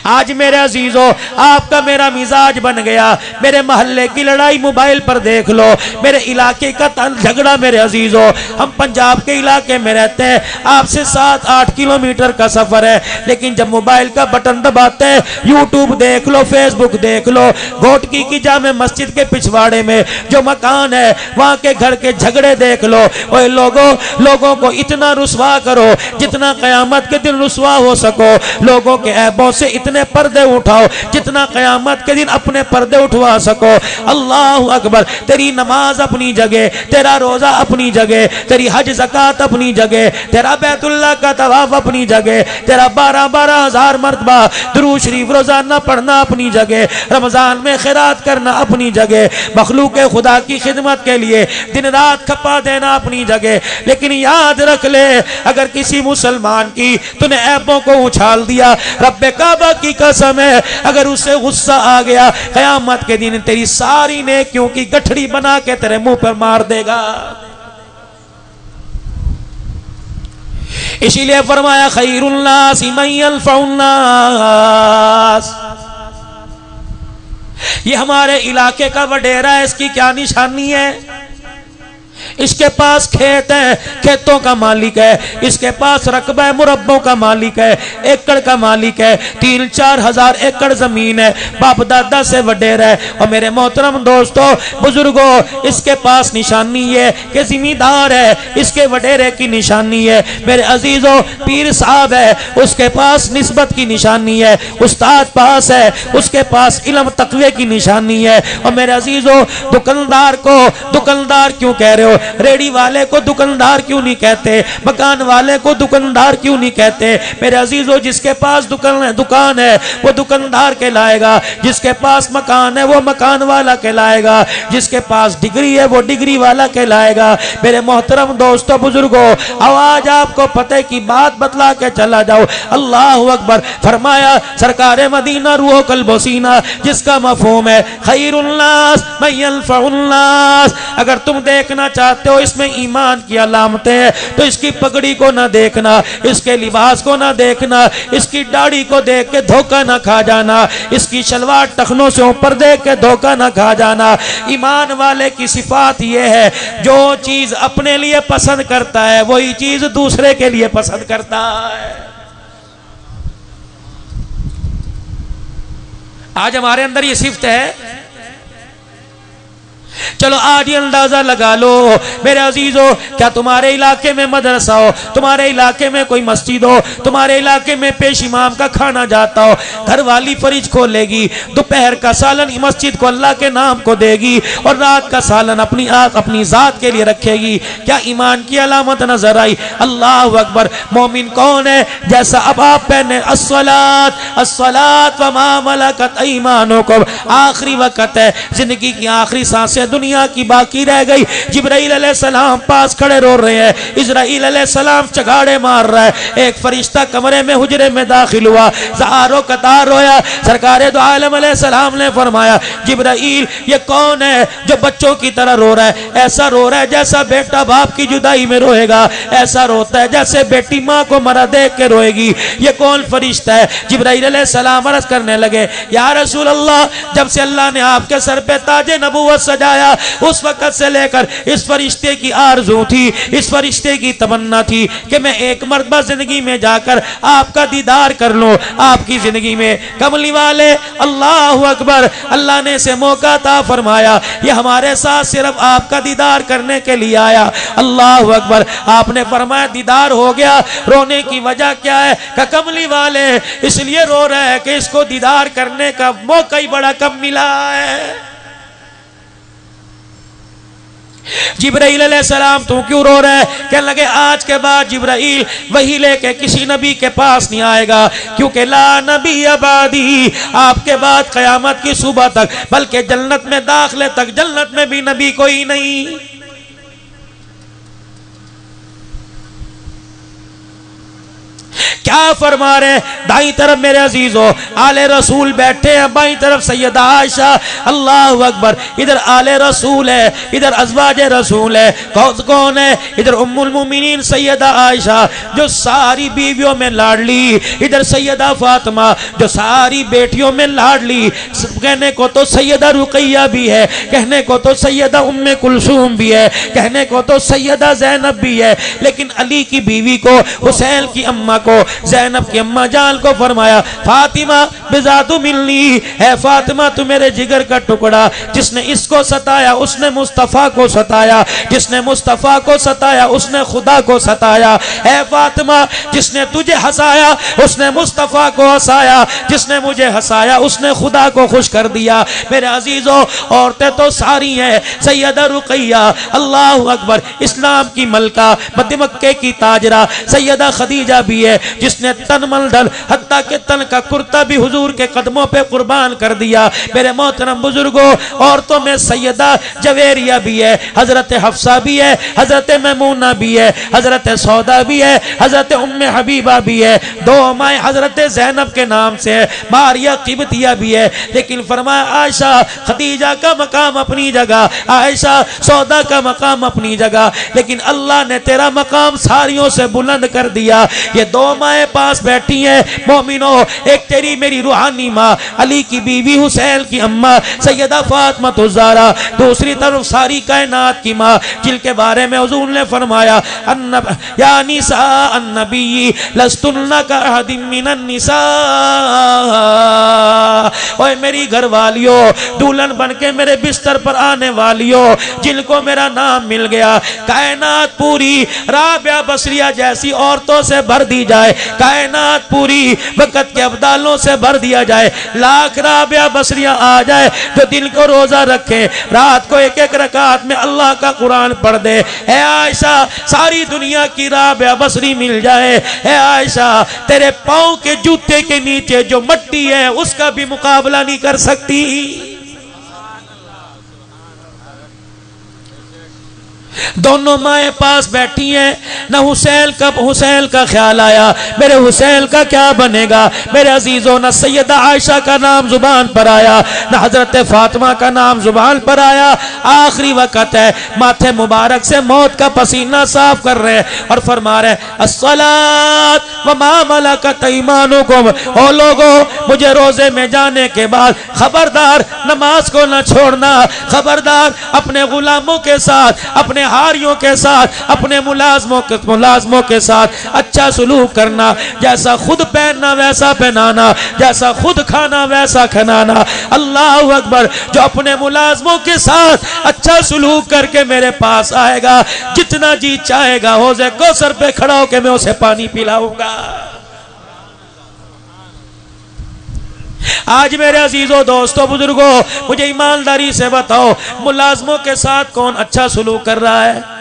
आज मेरे अजीजों आपका मेरा मिजाज बन गया। मेरे मोहल्ले की लड़ाई मोबाइल पर देख लो, मेरे इलाके का झगड़ा मेरे अजीजों, हम पंजाब के इलाके में रहते हैं, आपसे 7-8 किलोमीटर का सफर है, लेकिन जब मोबाइल का बटन दबाते हैं, यूट्यूब देख लो, फेसबुक देख लो, घोटकी की जामे मस्जिद के पिछवाड़े में जो मकान है वहां के घर के झगड़े देख लो। ओए लोगों को इतना रुसवा करो जितना कयामत के दिन रुसवा हो सको, लोगों के ऐबों से इतने पर्दे उठाओ जितना कयामत के दिन अपने पर्दे उठवा सको। अल्लाह अकबर। तेरी नमाज अपनी जगह, तेरा रोजा अपनी जगह, तेरी हज ज़कात अपनी जगह, तेरा बैतुल्लाह का तवाफ अपनी जगह, तेरा 12-12 हज़ार मरतबा दुरूद शरीफ रोजाना पढ़ना अपनी जगह, रमजान में खैरात करना अपनी जगह, मखलूक खुदा की खिदमत के लिए दिन रात खपा देना अपनी जगह। लेकिन याद रख ले, अगर किसी मुसलमान की तूने ऐबों को उछाल दिया, रब्बे काबा की कसम है, अगर उसे गुस्सा आ गया, कयामत के दिन तेरी सारी नेकियों की गठड़ी बना के तेरे मुंह पर मार देगा। इसीलिए फरमाया खैरुन्नास मन यनफउन्नास। ये हमारे इलाके का वडेरा है, इसकी क्या निशानी है? इसके पास खेत है, खेतों का मालिक है, इसके पास रकबा है, मुरब्बों का मालिक है, एकड़ का मालिक है, 3-4 हज़ार एकड़ जमीन है, बाप दादा से वडेरा है। और मेरे मोहतरम दोस्तों बुजुर्गों, इसके पास निशानी है कि जिम्मेदार है, इसके वडेरे की निशानी है। मेरे अजीजों पीर साहब है, उसके पास निस्बत की निशानी है, उस्ताद पास है, उसके पास इल्म तकवे की निशानी है। और मेरे अजीजों दुकानदार को दुकानदार क्यों कह रहे हो? रेडी वाले को दुकानदार क्यों नहीं कहते? मकान वाले को दुकानदार क्यों नहीं कहते? मेरे अजीजों जिसके पास दुकान है वो दुकानदार कहलाएगा, जिसके पास मकान है वो मकान वाला कहलाएगा, जिसके पास डिग्री है वो डिग्री वाला कहलाएगा। मेरे मोहतरम दोस्तों बुजुर्गों, आवाज आपको पते की बात बतला के चला जाओ। अल्लाह अकबर। फरमाया सरकार मदीना रूह कल्बो सीना, जिसका मफहूम है खैरुन्नास मन यनफउन्नास। अगर तुम देखना चाहते हो इसमें ईमान की अलामतें हैं तो इसकी पगड़ी को ना देखना, इसके लिबास को ना देखना, इसकी दाढ़ी को देख के धोखा ना खा जाना, इसकी शलवार टखनों से ऊपर देख के धोखा ना खा जाना। ईमान वाले की सिफात ये है, जो चीज अपने लिए पसंद करता है वही चीज दूसरे के लिए पसंद करता है। आज हमारे अंदर ये सिफ्त है। चलो आज ये अंदाजा लगा लो मेरे अजीजों, क्या तुम्हारे इलाके में मदरसा हो, तुम्हारे इलाके में कोई मस्जिद हो, तुम्हारे इलाके में पेश इमाम का खाना जाता हो, घर वाली फ्रिज खोलेगी, दोपहर का सालन मस्जिद को अल्लाह के नाम को देगी और रात का सालन अपनी जात के लिए रखेगी। क्या ईमान की अलामत नजर आई? अल्लाह अकबर। मोमिन कौन है? जैसा अब आप पहने अस्सलात व मा मलकत ऐमानुकुम, आखिरी वक्त है, जिंदगी की आखिरी सांसें दुनिया की बाकी रह गई। जिब्राइल अलैहिस्सलाम पास खड़े रो रहे हैं, इजराइल अलैहिस्सलाम चगाड़े मार रहा है, एक फरिश्ता कमरे में हुजरे में दाखिल हुआ, ज़हारो कतार रोया। सरकार दो आलम अलैहिस्सलाम ने फरमाया जिब्राइल ये कौन है जो बच्चों की तरह रो रहा है? ऐसा रो रहा है जैसा बेटा बाप की जुदाई में रोएगा, ऐसा रोता है जैसे बेटी माँ को मरा देख के रोएगी। ये कौन फरिश्ता है? जिब्राइल अलैहिस्सलाम अर्ज़ करने लगे या रसूल अल्लाह, जब से अल्लाह ने आपके सर पे ताजे नबूवत सजाया उस वक्त से लेकर इस फरिश्ते की आरज़ू थी, इस फरिश्ते की तमन्ना थी कि मैं एक मर्तबा जिंदगी में जाकर आपका दीदार कर लूं, आपकी जिंदगी में। कमली वाले अल्लाह अकबर। अल्लाह ने इसे मौका ता फरमाया, ये हमारे साथ सिर्फ आपका दीदार करने के लिए आया। अल्लाह अकबर। आपने फरमाया दीदार हो गया, रोने की वजह क्या है? कमली वाले इसलिए रो रहे हैं कि इसको दीदार करने का मौका ही बड़ा कम मिला है। जिब्राइल अलैहिस्सलाम तू क्यों रो रहा है? कहने लगे आज के बाद जिब्राइल वही लेके किसी नबी के पास नहीं आएगा, क्योंकि ला नबी अबादी, आपके बाद कयामत की सुबह तक, बल्कि जन्नत में दाखिले तक जन्नत में भी नबी कोई नहीं। क्या फरमा रहे हैं? दाई तरफ मेरे अजीजों आले रसूल बैठे हैं, बाई तरफ सैयदा आयशा, अल्लाह अकबर। इधर आले रसूल है, इधर अज़वाज रसूल है। कौन है? इधर उम्मुल मोमिनीन सैयदा आयशा जो सारी बीवियों में लाडली, इधर सैयदा फातिमा जो सारी बेटियों में लाडली। कहने को तो सैयदा रुकैया भी है, कहने को तो सैयदा उम्मे कुलसूम भी है, कहने को तो सैयदा ज़ैनब भी है, लेकिन अली की बीवी को, हुसैन की अम्मा को, ज़ैनब की अम्मा जान को फरमाया फातिमा बिज़ातु मिलनी है, फातिमा तू मेरे जिगर का टुकड़ा। जिसने इसको सताया उसने मुस्तफ़ा को सताया, जिसने मुस्तफ़ा को सताया उसने खुदा को सताया। है फातिमा जिसने तुझे हंसाया उसने मुस्तफ़ा को हंसाया, जिसने मुझे हंसाया उसने खुदा को खुश कर दिया। मेरे अजीजों औरतें तो सारी हैं, सैयदा रुकैया अल्लाह अकबर इस्लाम की मलका, मध्य मक्के की ताजरा सैयदा खदीजा भी है, जिसने तन मलदल हत्ता के तन का कुर्ता भी हुजूर के कदमों पे कुर्बान कर दिया। मेरे मोहतरम बुजुर्गों औरतों में सैयदा जवेरिया भी है, हजरत हफ्सा भी है, हजरत मैमूना भी है, हजरत सौदा भी है, हजरत उम्मे हबीबा भी है। दो माए हजरत ज़ैनब के नाम से है, मारिया किबतिया भी है। लेकिन फरमाया आयशा खदीजा का मकाम अपनी जगह, आयशा सौदा का मकाम अपनी जगह, लेकिन अल्लाह ने तेरा मकाम सारियों से बुलंद कर दिया। ये दो माए पास बैठी हैं मोमिनो, एक तेरी मेरी रूहानी माँ अली की बीवी हुसैन की अम्मा सैयदा फातिमा ज़हरा, दूसरी तरफ सारी कायनात की माँ जिनके बारे में हुजूर ने फरमाया या निसा अन्नबी लस्तुन्ना का अहदिम मिनन निसा। ओए मेरी घर वालियों, दुल्हन बन के मेरे बिस्तर पर आने वालियों, जिनको मेरा नाम मिल गया, कायनात पूरी राबिया बसरिया जैसी औरतों से भर दी जाए, कायनात पूरी वक़्त के अब्दालों से भर दिया जाए, लाख राबिया बसरिया आ जाए जो दिल को रोजा रखे, रात को एक एक रकात में अल्लाह का कुरान पढ़ दे। है आयशा सारी दुनिया की राबिया बसरी मिल जाए, है आयशा तेरे पाँव के जूते के नीचे जो मट्टी है उसका भी मुकाबला नहीं कर सकती। दोनों माए पास बैठी हैं, न हुसैन का ख्याल आया मेरे हुसैन का क्या बनेगा। मेरे अजीजों न सैयदा आयशा का नाम जुबान पर आया, न हजरत फातिमा का नाम जुबान पर आया। आखिरी वक्त है, माथे मुबारक से मौत का पसीना साफ कर रहे हैं और फरमा रहे अस्सलात व मा मलकत ऐमानुकुम। ओ लोगों, मुझे रोजे में जाने के बाद खबरदार नमाज को न छोड़ना, खबरदार अपने गुलामों के साथ, अपने हारियों के साथ, अपने मुलाजमों के साथ अच्छा सुलूक करना, जैसा खुद पहनना वैसा पहनाना, जैसा खुद खाना वैसा खिलाना। अल्लाह अकबर, जो अपने मुलाजमों के साथ अच्छा सुलूक करके मेरे पास आएगा, जितना जी चाहेगा हौज़े कौसर पे खड़ा होकर मैं उसे पानी पिलाऊंगा। आज मेरे अजीजों दोस्तों बुजुर्गों, मुझे ईमानदारी से बताओ मुलाजमों के साथ कौन अच्छा सुलूक कर रहा है?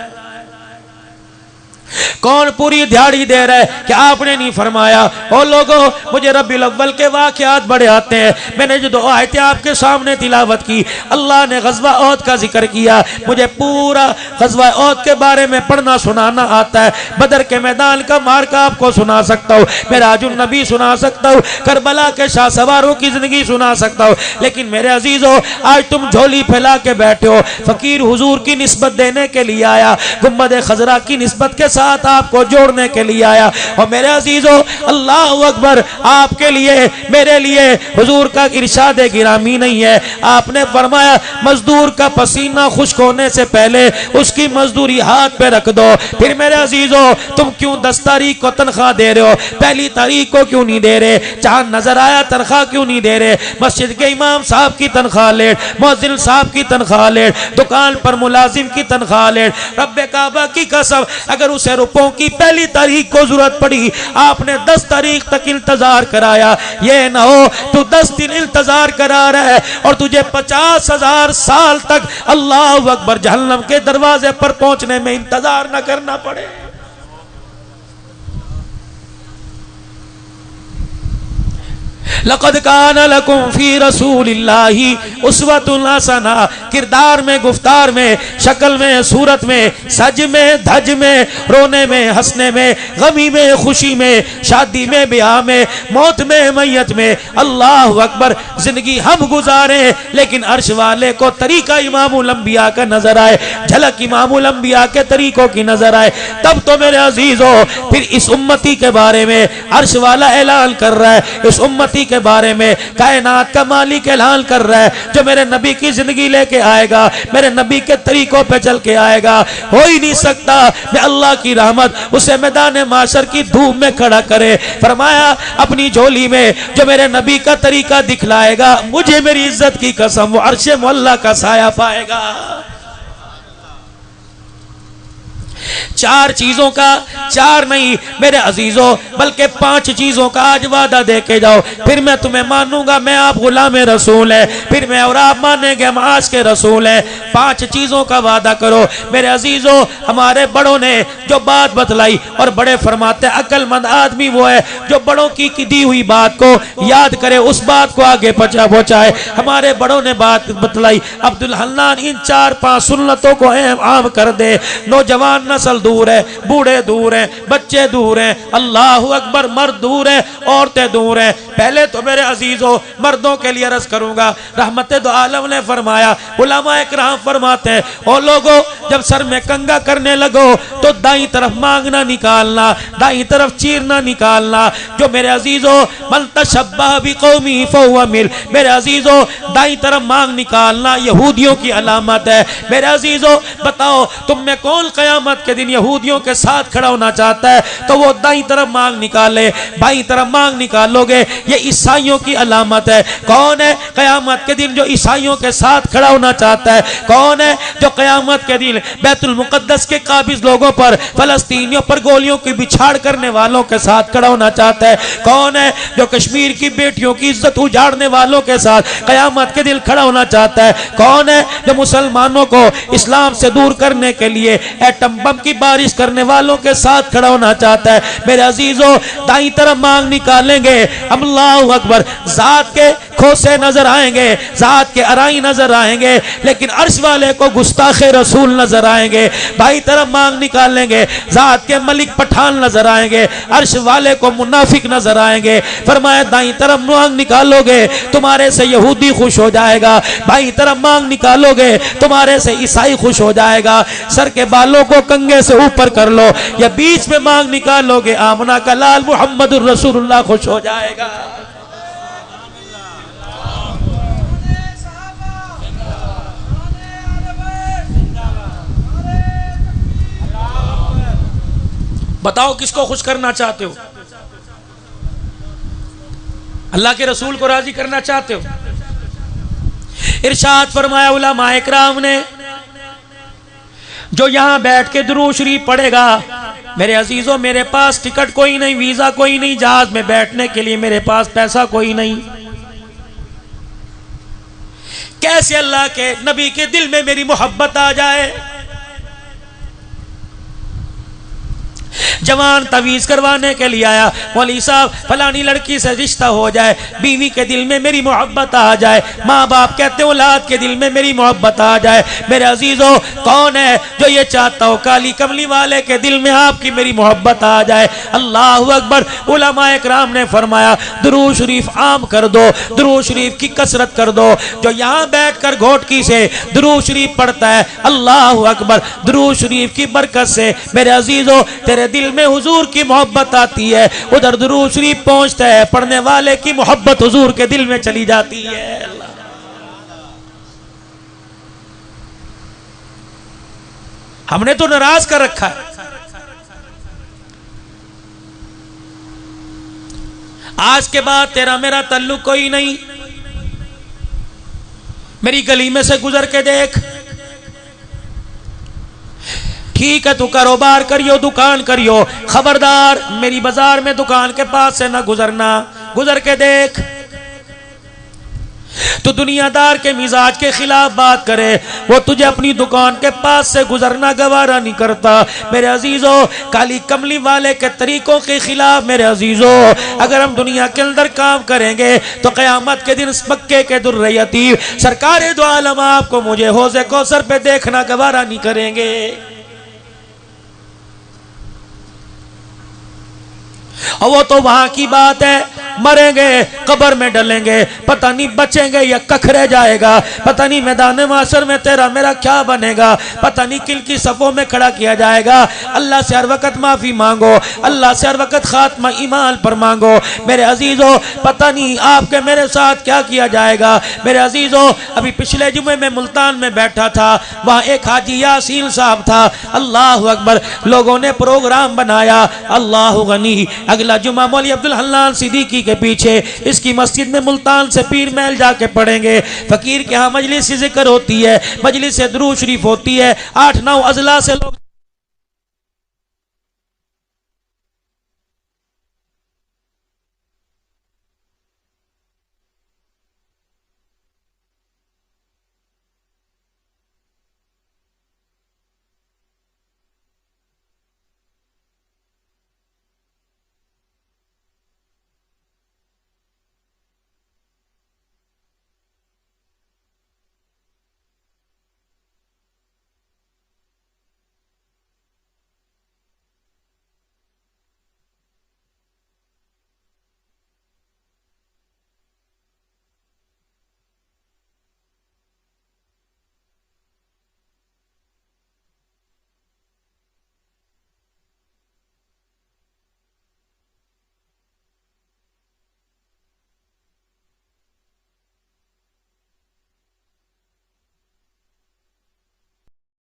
कौन पूरी दिहाड़ी दे रहा है? क्या आपने नहीं फरमाया ओ लोगों, मुझे रब्बिल अव्वल के वाक़यात बड़े आते हैं। मैंने जो दो आयतें आपके सामने तिलावत की, अल्लाह ने ग़ज़वा औद का जिक्र किया, मुझे पूरा ग़ज़वा औद के बारे में पढ़ना सुनाना आता है। बदर के मैदान का मार्का आपको सुना सकता हूँ, मिराजुन नबी सुना सकता हूँ, करबला के शाह सवारों की जिंदगी सुना सकता हूँ। लेकिन मेरे अजीजों, आज तुम झोली फैला के बैठे हो, फकीर हुजूर की निस्बत देने के लिए आया, गुम्बद खजरा की निस्बत के साथ आपको जोड़ने के लिए आया। और मेरे अजीजों अल्लाह अकबर, आपके लिए मेरे लिए हुजूर का इरशाद गिरामी नहीं है। आपने फरमाया मजदूर का पसीना खुश्क होने से पहले उसकी मजदूरी हाथ पे रख दो। फिर मेरे अजीजों, तुम क्यों 10 तारीख को तनख्वाह दे रहे हो, पहली तारीख को क्यों नहीं दे रहे? चांद नजर आया तनख्वाह क्यों नहीं दे रहे? मस्जिद के इमाम साहब की तनख्वाह लेट, मुअज्जिन साहब की तनख्वाह लेट, दुकान पर मुलाजिम की तनख्वाह लेट। रब्बे काबा की कसम, अगर उसे रुपयों की पहली तारीख को जरूरत पड़ी, आपने 10 तारीख तक इंतजार कराया। ये ना हो तू 10 दिन इंतजार करा रहा है और तुझे 50,000 साल तक अल्लाह अकबर जहन्नम के दरवाजे पर पहुंचने में इंतजार न करना पड़े। लक़द कान लकुम फी रसूलिल्लाहि उस्वतुन हसना, किरदार में, गुफ्तार में, शक्ल में, सूरत में, सज में, धज में, रोने में, हंसने में, गमी में, खुशी में, शादी में, ब्याह में, मौत में, मैयत में, अल्लाह अकबर। जिंदगी हम गुजारे लेकिन अर्श वाले को तरीका इमामुल अंबिया का नजर आए, झलक इमामुल अंबिया के तरीकों की नजर आए, तब तो मेरे अजीजों फिर इस उम्मती के बारे में अर्श वाला ऐलान कर रहा है, इस उम्मती के बारे में कायनात का मालिक ऐलान कर रहा है, जो मेरे नबी की जिंदगी लेके आएगा, मेरे नबी के तरीकों पे चल के आएगा, हो ही नहीं सकता मैं अल्लाह की रहमत उसे मैदान माशर की धूप में खड़ा करे। फरमाया अपनी झोली में जो मेरे नबी का तरीका दिखलाएगा, मुझे मेरी इज्जत की कसम वो अर्शे मुअल्ला का साया पाएगा। चार चीजों का, चार नहीं मेरे अजीजों बल्कि 5 चीजों का आज वादा दे के जाओ, फिर मैं तुम्हें मानूंगा मैं आप गुलाम रसूल है, फिर मैं और आप मानेंगे हम आज के रसूल है। 5 चीजों का वादा करो मेरे अजीजों। हमारे बड़ों ने जो बात बतलाई, और बड़े फरमाते अक्लमंद आदमी वो है जो बड़ों की दी हुई बात को याद करे, उस बात को आगे पहुंचाए। हमारे बड़ों ने बात बतलाई, अब्दुल हन्नान इन 4-5 सुन्नतों को आम कर दे। नौजवान नस्ल दूर है, बूढ़े दूर हैं, बच्चे दूर हैं, अल्लाह अकबर, मर्द दूर हैं, औरतें दूर हैं। पहले तो मेरे अजीजों मर्दों के लिए अर्ज करूंगा, रहमत दो आलम ने फरमाया, उलमा इकराम फरमाते हैं ओ लोगों जब सर में कंगा करने लगो तो दाई तरफ मांगना निकालना, दाई तरफ चीरना निकालना। जो मेरे अजीजों मन तशब्बह बिकौमी फहुव मिन, मेरे अजीजों दाई तरफ मांग निकालना यहूदियों की अलामत है। मेरे अजीजों बताओ तुम में कौन क़यामत के दिन यहूदियों के साथ खड़ा होना चाहता है, तो वो दाई तरफ मांग निकाले, बाई तरफ मांग निकालोगे, ये ईसाइयों की अलामत है। कौन है क़यामत के दिन जो ईसाइयों के साथ खड़ा होना चाहता है? कौन है जो क़यामत के दिन बैतुल मुक़द्दस के काबिज़ लोगों पर, फ़लस्तीनियों पर गोलियों की बिछाड़ करने वालों के साथ खड़ा होना चाहता है? कौन है जो कश्मीर की बेटियों की इज्जत उजाड़ने वालों के साथ क़यामत के दिन खड़ा होना चाहता है? कौन है जो मुसलमानों को इस्लाम से दूर करने के लिए एटम बम की बारिश करने वालों के साथ खड़ा होना चाहता है? मेरे अजीजों दाई तरफ मांग निकालेंगे, अल्लाहु अकबर, जात के खोसे नजर आएंगे, जात के अराई नजर आएंगे, लेकिन अर्श वाले को गुस्ताखे रसूल नजर आएंगे। बाई तरफ मांग निकालेंगे, जात के मलिक पठान नजर आएंगे, अर्श वाले को मुनाफिक नजर आएंगे। फरमाया दाई तरफ मांग निकालोगे तुम्हारे से यहूदी खुश हो जाएगा, बाई तरफ मांग निकालोगे तुम्हारे से ईसाई खुश हो जाएगा। सर के बालों को कंगे से ऊपर कर लो या बीच में मांग निकालोगे, आमना का लाल मुहम्मदुर रसूलुल्लाह खुश हो जाएगा। बताओ किसको खुश करना चाहते हो? अल्लाह के रसूल को राजी करना चाहते हो? इरशाद फरमाया उलमा इकराम ने, जो यहां बैठ के दुरूद शरीफ पढ़ेगा, मेरे अजीजों मेरे पास टिकट कोई नहीं, वीजा कोई नहीं, जहाज में बैठने के लिए मेरे पास पैसा कोई नहीं, कैसे अल्लाह के नबी के दिल में मेरी मोहब्बत आ जाए? जवान तवीज करवाने के लिए आया, मौलवी साहब फलानी लड़की से रिश्ता हो जाए, बीवी के दिल में मेरी मोहब्बत आ जाए, माँ बाप कहते औलाद के दिल में मेरी मोहब्बत आ जाए। मेरे अजीजों कौन है जो ये चाहता हो काली कमली वाले के दिल में आपकी मेरी मोहब्बत आ जाए? अल्लाह अकबर। उलमा इकराम ने फरमाया दुरूद शरीफ आम कर दो, दुरूद शरीफ की कसरत कर दो। जो यहाँ बैठ कर घोटकी से दुरूद शरीफ पढ़ता है, अल्लाह अकबर, दुरूद शरीफ की बरकत से मेरे अजीजों तेरे दिल में हुजूर की मोहब्बत आती है, उधर दुरूद शरीफ पहुंचता है, पढ़ने वाले की मोहब्बत हुजूर के दिल में चली जाती है। हमने तो नाराज कर रखा है। आज के बाद तेरा मेरा ताल्लुक कोई नहीं। मेरी गली में से गुजर के देख, ठीक है तू कारोबार करियो, दुकान करियो, खबरदार मेरी बाजार में दुकान के पास से ना गुजरना। गुजर के देख, तो दुनियादार के मिजाज के खिलाफ बात करे, वो तुझे अपनी दुकान के पास से गुजरना गवारा नहीं करता। मेरे अजीजों, काली कमली वाले के तरीकों के खिलाफ मेरे अजीजों अगर हम दुनिया के अंदर काम करेंगे तो क़यामत के दिन मक्के के दुर्रे यतीम सरकार दो आलम आपको मुझे हौज़े कौसर पे देखना गवारा नहीं करेंगे। और वो तो वहां की बात है, मरेंगे कब्र में डलेंगे, पता नहीं बचेंगे या कखरे जाएगा, पता नहीं मैदान माशर में तेरा मेरा क्या बनेगा, पता नहीं किल की सफ़ों में खड़ा किया जाएगा। अल्लाह से हर वक्त माफ़ी मांगो, अल्लाह से हर वक्त खात्मा ईमान पर मांगो। मेरे अजीज़ों, पता नहीं आपके मेरे साथ क्या किया जाएगा। मेरे अजीज़ों, अभी पिछले जुमे में मुल्तान में बैठा था, वहाँ एक हाजी यासीन साहब था। अल्लाह अकबर, लोगों ने प्रोग्राम बनाया, अल्लाह गनी। अगला जुमा मौलवी अब्दुल हन्नान सिद्दीकी के पीछे इसकी मस्जिद में मुल्तान से पीर महल जाके पढ़ेंगे। फकीर के यहाँ मजलिस जिक्र होती है, मजलिस दुरूद शरीफ होती है, 8-9 अजला से लोग